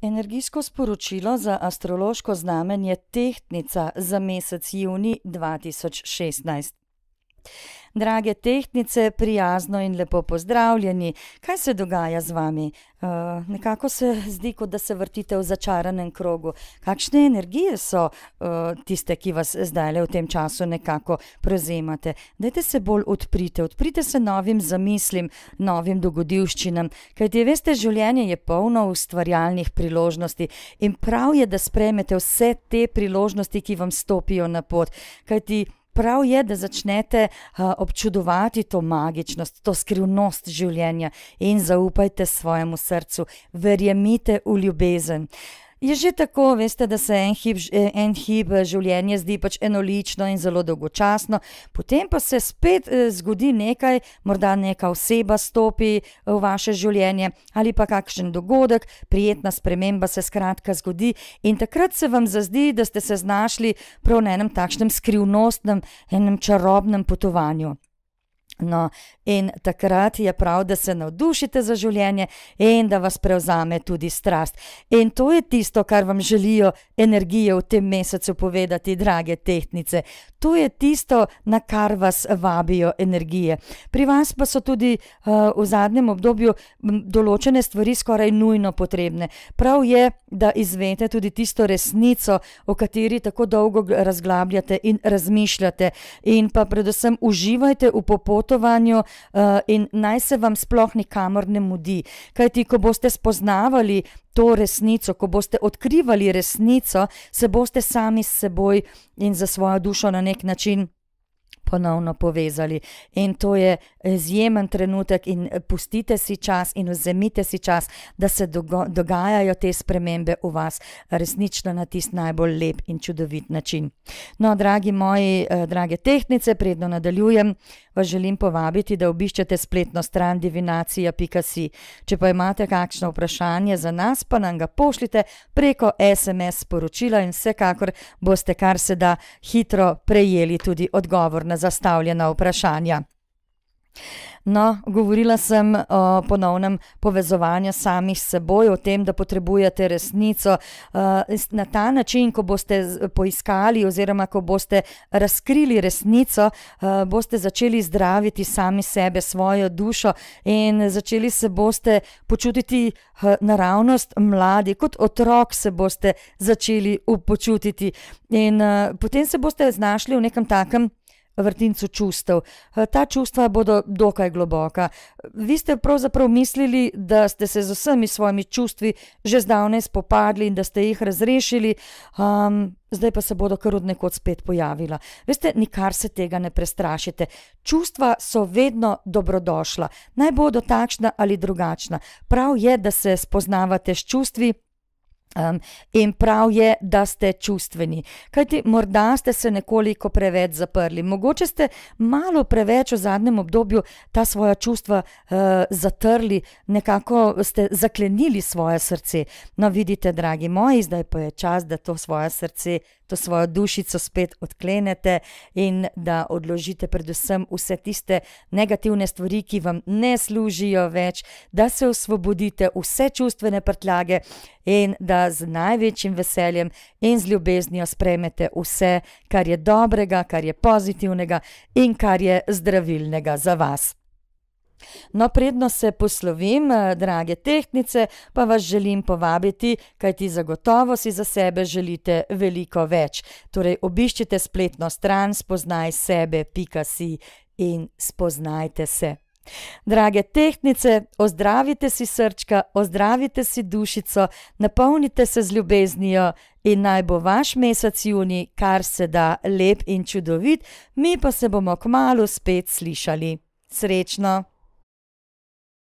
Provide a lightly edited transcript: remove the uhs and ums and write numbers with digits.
Energijsko sporočilo za astrološko znamenje Tehtnica za mesec junij 2016. Drage Tehtnice, prijazno in lepo pozdravljeni. Kaj se dogaja z vami? Nekako se zdi, kot da se vrtite v začaranem krogu. Kakšne energije so tiste, ki vas zdajle v tem času nekako prevzemate? Dajte se bolj odprite se novim zamislim, novim dogodivščinam, kajti veste, življenje je polno ustvarjalnih priložnosti in prav je, da sprejmete vse te priložnosti, ki vam stopijo na pot, kajti prav je, da začnete občudovati to magičnost, to skrivnost življenja in zaupajte svojemu srcu, verjemite v ljubezen. Je že tako, veste, da se en hip življenje zdi pač enolično in zelo dolgočasno, potem pa se spet zgodi nekaj, morda neka oseba stopi v vaše življenje ali pa kakšen dogodek, prijetna sprememba se skratka zgodi in takrat se vam zazdi, da ste se znašli prav na enem takšnem skrivnostnem, enem čarobnem potovanju. No, in takrat je prav, da se navdušite za življenje in da vas prevzame tudi strast. In to je tisto, kar vam želijo energije v tem mesecu povedati, drage Tehtnice. To je tisto, na kar vas vabijo energije. Pri vas pa so tudi v zadnjem obdobju določene stvari skoraj nujno potrebne. Prav je, da izvete tudi tisto resnico, o kateri tako dolgo razglabljate in razmišljate, in pa predvsem uživajte v popotovanju in naj se vam sploh nikamor ne mudi. Kajti, ko boste spoznavali to resnico, ko boste odkrivali resnico, se boste sami s seboj in za svojo dušo na nek način ponovno povezali. In to je izjemen trenutek in pustite si čas in vzemite si čas, da se dogajajo te spremembe v vas resnično na tisti najbolj lep in čudovit način. No, dragi moji, drage Tehtnice, predno nadaljujem, vas želim povabiti, da obiščete spletno stran divinacija.si. Če pa imate kakšno vprašanje za nas, pa nam ga pošljite preko SMS sporočila in vsekakor boste kar se da hitro prejeli tudi odgovor na zastavljena vprašanja. No, govorila sem o ponovnem povezovanju samih s seboj, o tem, da potrebujete resnico. Na ta način, ko boste poiskali oziroma ko boste razkrili resnico, boste začeli zdraviti sami sebe, svojo dušo in začeli se boste počutiti naravnost mladi, kot otrok se boste začeli počutiti in potem se boste znašli v nekem takem vrtincu čustev. Ta čustva bodo dokaj globoka. Vi ste pravzaprav mislili, da ste se z vsemi svojimi čustvi že zdavnaj spopadli in da ste jih razrešili, zdaj pa se bodo kar od nekod spet pojavila. Veste, nikar se tega ne prestrašite. Čustva so vedno dobrodošla. Naj bodo takšna ali drugačna. Prav je, da se spoznavate s čustvi, in prav je, da ste čustveni. Kajti morda ste se nekoliko preveč zaprli. Mogoče ste malo preveč v zadnjem obdobju ta svoja čustva zatrli, nekako ste zaklenili svoje srce. No, vidite, dragi moji, zdaj pa je čas, da to svoje srce, to svojo dušico spet odklenete in da odložite predvsem vse tiste negativne stvari, ki vam ne služijo več, da se osvobodite vse čustvene prtljage in da z največjim veseljem in z ljubeznijo sprejmete vse, kar je dobrega, kar je pozitivnega in kar je zdravilnega za vas. No, predno se poslovim, drage Tehtnice, pa vas želim povabiti, kajti zagotovo si za sebe želite veliko več. Torej, obiščite spletno stran spoznajsebe.si in spoznajte se. Drage Tehtnice, ozdravite si srčka, ozdravite si dušico, napolnite se z ljubeznijo in naj bo vaš mesec junij kar se da lep in čudovit, mi pa se bomo kmalu spet slišali. Srečno!